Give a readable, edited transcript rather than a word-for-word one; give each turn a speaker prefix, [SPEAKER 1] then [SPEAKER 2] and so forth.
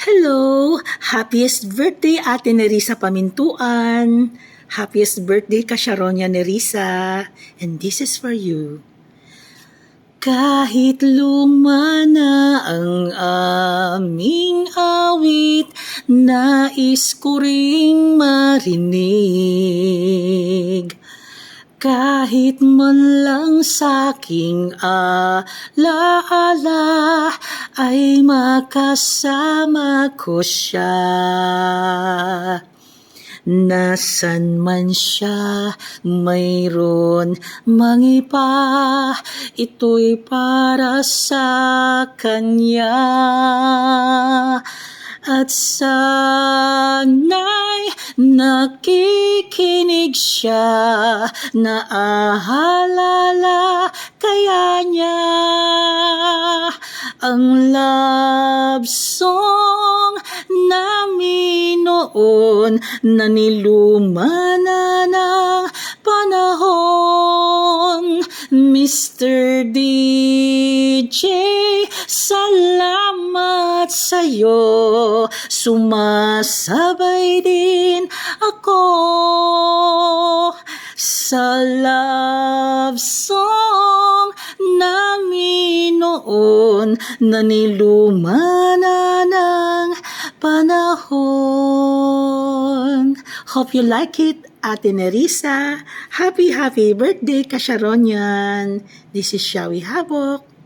[SPEAKER 1] Hello! Happiest birthday Ate Nerissa Pamintuan! Happiest birthday ka Sharonia Nerissa! And this is for you. Kahit luma na ang aming awit, nais ko ring marinig. Kahit man lang sa'king alaala ay makasama ko siya. Nasan man siya, mayroon mang iba, ito'y para sa kanya. At sana'y nakikinig siya, naaalala kaya niya ang love song namin noon na niluma na ng panahon. Mr. DJ, salamat sa'yo, sumasabay din ako sa love song namin noon na niluma na ng panahon. Hope you like it, Ate Nerissa. Happy birthday ka Sharonian. This is Shawi Habok.